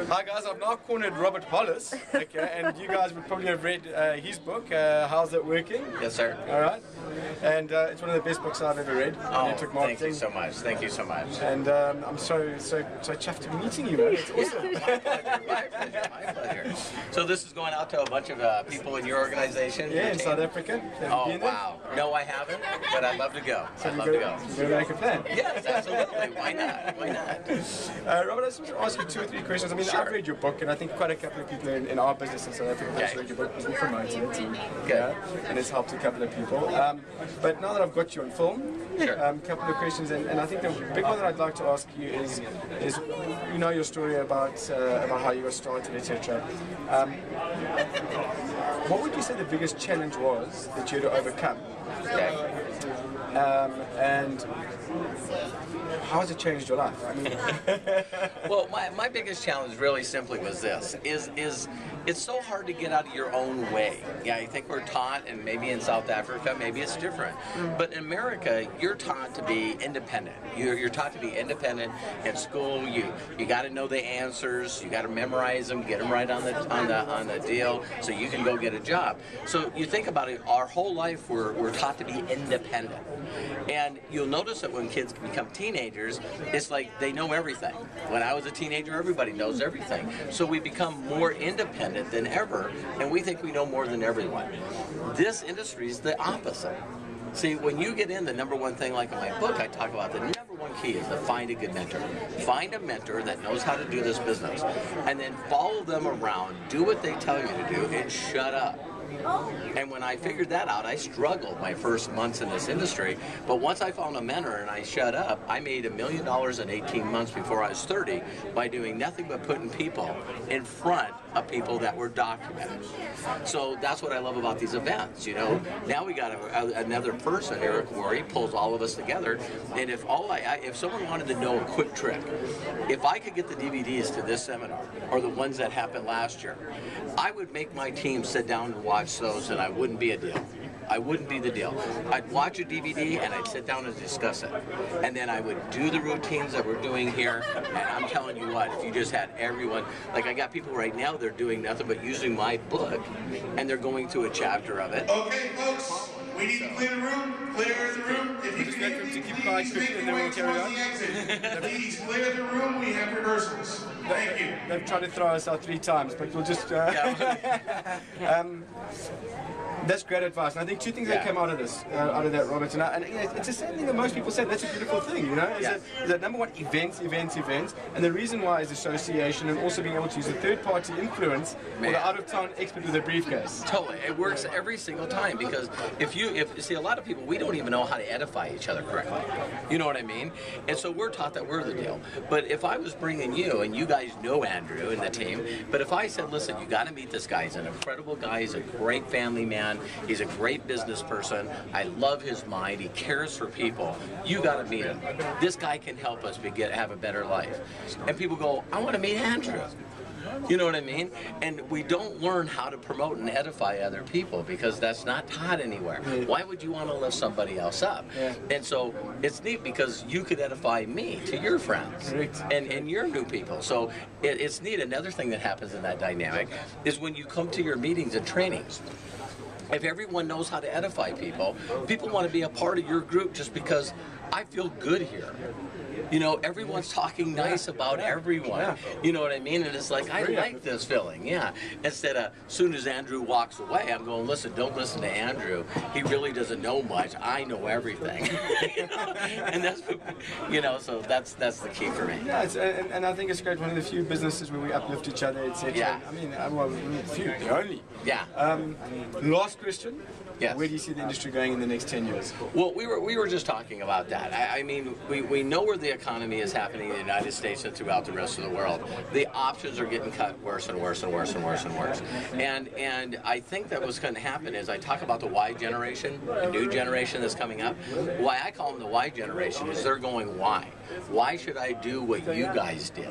Hi guys, I've now cornered Robert Hollis, okay, and you guys would probably have read his book, How's It Working? Yes, sir. All right, and it's one of the best books I've ever read. Oh, thank you so much. Thank you so much. And I'm so chuffed to be meeting you, man. It's awesome. My pleasure. My pleasure. So this is going out to a bunch of people in your organization? Yeah, in South Africa. Oh, wow. No, I haven't, but I'd love to go. So I'd love to go. We're going to make a plan. Yes, absolutely. Why not? Why not? Robert, I just want to ask you 2 or 3 questions. I mean, Sure. I've read your book, and I think quite a couple of people in our business in South Africa have read your book because we promoted it, and it's helped a couple of people. But now that I've got you on film, a couple of questions, and I think the big one that I'd like to ask you is you know your story about how you got started, etc. What would you say the biggest challenge was that you had to overcome? And how has it changed your life? I mean, well, my biggest challenge really simply was this, is it's so hard to get out of your own way. Yeah, I think we're taught, and maybe in South Africa, maybe it's different. But in America, you're taught to be independent. You're taught to be independent at school. You got to know the answers. You got to memorize them, get them right on the deal, so you can go get a job. So you think about it, our whole life we're taught to be independent. And you'll notice that when kids become teenagers, it's like they know everything. When I was a teenager, everybody knows everything. So we become more independent than ever, and we think we know more than everyone. This industry is the opposite. See, when you get in, the number one thing, like in my book, I talk about the number one key is to find a good mentor. Find a mentor that knows how to do this business, and then follow them around, do what they tell you to do, and shut up. And when I figured that out, I struggled my first months in this industry. But once I found a mentor and I shut up, I made $1 million in 18 months before I was 30 by doing nothing but putting people in front of people that were documented. So that's what I love about these events, you know. Now we got another person, Eric Worre, pulls all of us together. And if someone wanted to know a quick trick, if I could get the DVDs to this seminar or the ones that happened last year, I would make my team sit down and watch those, and I wouldn't be a deal. I wouldn't be the deal. I'd watch a DVD and I'd sit down and discuss it. And then I would do the routines that we're doing here. And I'm telling you what, if you just had everyone, like I got people right now, they're doing nothing but using my book, and they're going through a chapter of it. Okay, folks, we need to clear the room. Clear the room. If you can please make your way towards the exit. Please clear the room. We have rehearsals. Thank you. They've tried to throw us out 3 times, but we'll just... That's great advice, and I think 2 things that come out of this, out of that, Robert, and it's the same thing that most people say. That's a beautiful thing, you know. Is that number one, events, and the reason why is association, and also being able to use a third-party influence or the out-of-town expert with a briefcase. Totally, it works every single time, because if see, a lot of people, we don't even know how to edify each other correctly. You know what I mean? And so we're taught that we're the deal. But if I was bringing you, and you guys know Andrew and the team, but if I said, listen, you got to meet this guy. He's an incredible guy. He's a great family man. He's a great business person. I love his mind. He cares for people. You got to meet him. This guy can help us have a better life. And people go, I want to meet Andrew. You know what I mean? And we don't learn how to promote and edify other people because that's not taught anywhere. Why would you want to lift somebody else up? And so it's neat because you could edify me to your friends and your new people. So it's neat. Another thing that happens in that dynamic is when you come to your meetings and trainings, if everyone knows how to edify people, people want to be a part of your group just because I feel good here. You know, everyone's talking nice about everyone. You know what I mean? And it's like, I like this feeling, Instead of, as soon as Andrew walks away, I'm going, listen, don't listen to Andrew. He really doesn't know much. I know everything. You know? And that's, you know, so that's the key for me. Yeah, and I think it's great. One of the few businesses where we uplift each other, etc. Yeah. I mean, well, few, the only. Yeah. Last question. Yes. Where do you see the industry going in the next 10 years? Well, we were just talking about that. I mean, we know where the economy is happening in the United States and throughout the rest of the world. The options are getting cut worse and worse and worse and worse and worse. And I think that what's going to happen is I talk about the Y generation, the new generation that's coming up. Why I call them the Y generation is they're going, why? Why should I do what you guys did?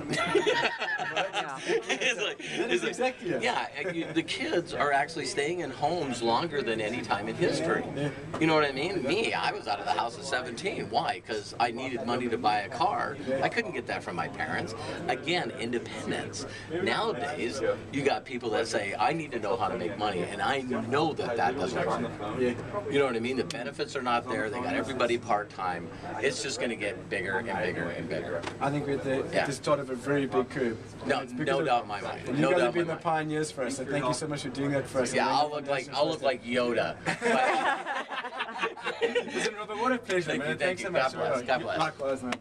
It's like, exactly it. Yeah, the kids are actually staying in homes longer than any time time in history. You know what I mean? Me, I was out of the house at 17. Why? Because I needed money to buy a car. I couldn't get that from my parents. Again, independence. Nowadays, you got people that say, I need to know how to make money, and I know that that doesn't work. You know what I mean? The benefits are not there. They got everybody part-time. It's just going to get bigger and bigger and bigger. I think we're at the start of a very big curve. No doubt in my mind. And you guys have been the pioneers for us, so thank you so much for doing that for us. Yeah, I'll look like Yoda. Listen, Robert, what a pleasure, man. Thanks so much. God bless. Likewise, man.